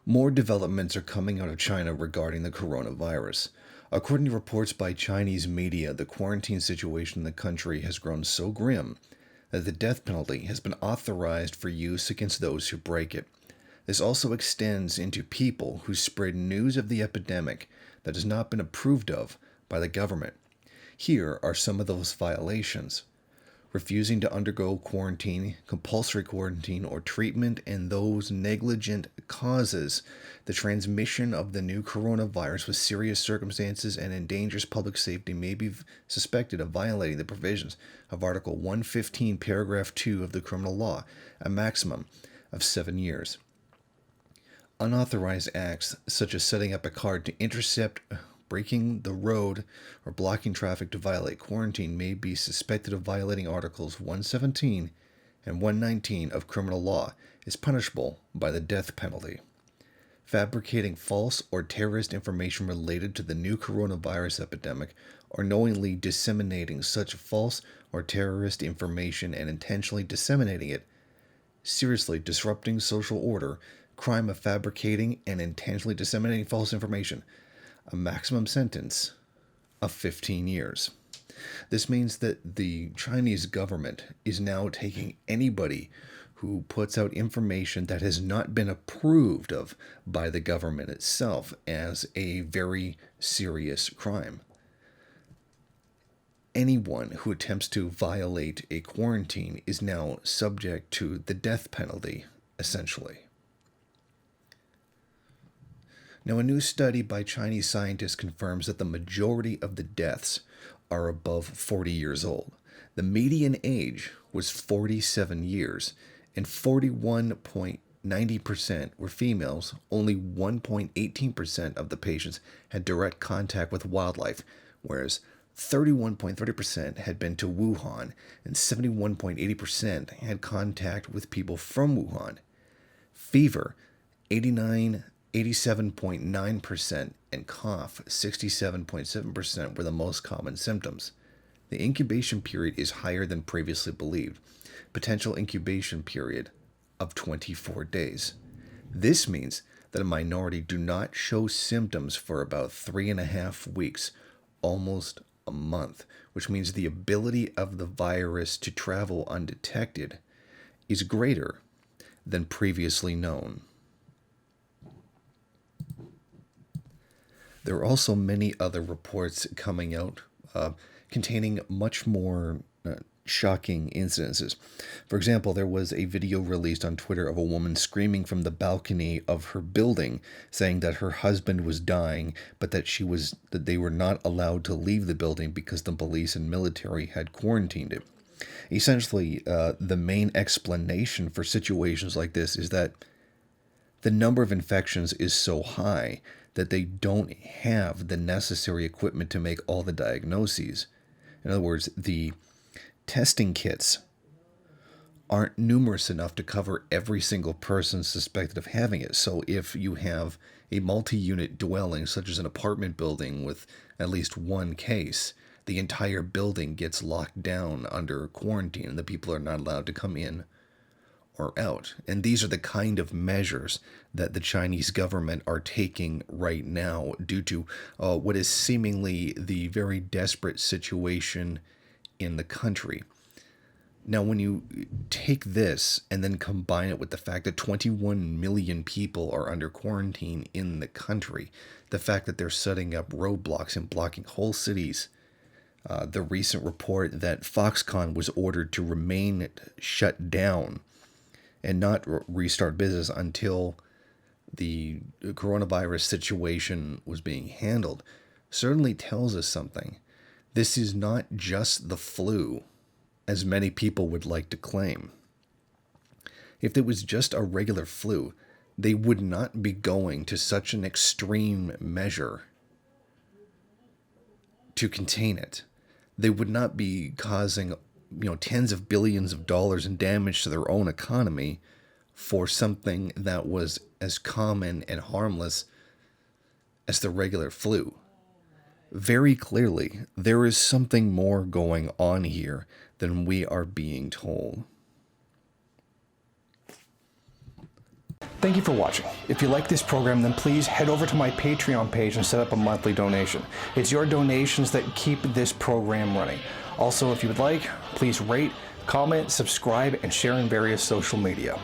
More developments are coming out of China regarding the coronavirus. According to reports by Chinese media, the quarantine situation in the country has grown so grim that the death penalty has been authorized for use against those who break it. This also extends into people who spread news of the epidemic that has not been approved of by the government. Here are some of those violations: refusing to undergo quarantine, compulsory quarantine, or treatment, and those negligent causes the transmission of the new coronavirus with serious circumstances and endangers public safety may be suspected of violating the provisions of Article 115, Paragraph 2 of the criminal law, a maximum of 7 years. Unauthorized acts such as setting up a card to intercept, breaking the road, or blocking traffic to violate quarantine may be suspected of violating Articles 117 and 119 of criminal law, is punishable by the death penalty. Fabricating false or terrorist information related to the new coronavirus epidemic, or knowingly disseminating such false or terrorist information and intentionally disseminating it, seriously disrupting social order, crime of fabricating and intentionally disseminating false information, a maximum sentence of 15 years. This means that the Chinese government is now taking anybody who puts out information that has not been approved of by the government itself as a very serious crime. Anyone who attempts to violate a quarantine is now subject to the death penalty, essentially. Now, a new study by Chinese scientists confirms that the majority of the deaths are above 40 years old. The median age was 47 years, and 41.90% were females. Only 1.18% of the patients had direct contact with wildlife, whereas 31.30% had been to Wuhan, and 71.80% had contact with people from Wuhan. Fever, 87.9%, and cough, 67.7%, were the most common symptoms. The incubation period is higher than previously believed. Potential incubation period of 24 days. This means that a minority do not show symptoms for about 3.5 weeks, almost a month, which means the ability of the virus to travel undetected is greater than previously known. There are also many other reports coming out containing much more shocking incidences. For example, there was a video released on Twitter of a woman screaming from the balcony of her building, saying that her husband was dying, but that they were not allowed to leave the building because the police and military had quarantined it. Essentially, the main explanation for situations like this is that the number of infections is so high that they don't have the necessary equipment to make all the diagnoses. In other words, the testing kits aren't numerous enough to cover every single person suspected of having it. So if you have a multi-unit dwelling, such as an apartment building with at least one case, the entire building gets locked down under quarantine and the people are not allowed to come in or out. And these are the kind of measures that the Chinese government are taking right now due to what is seemingly the very desperate situation in the country. Now, when you take this and then combine it with the fact that 21 million people are under quarantine in the country, the fact that they're setting up roadblocks and blocking whole cities, the recent report that Foxconn was ordered to remain shut down and not restart business until the coronavirus situation was being handled, certainly tells us something. This is not just the flu, as many people would like to claim. If it was just a regular flu, they would not be going to such an extreme measure to contain it. They would not be causing tens of billions of dollars in damage to their own economy for something that was as common and harmless as the regular flu. Very clearly, there is something more going on here than we are being told. Thank you for watching. If you like this program, then please head over to my Patreon page and set up a monthly donation. It's your donations that keep this program running. Also, if you would like, please rate, comment, subscribe, and share in various social media.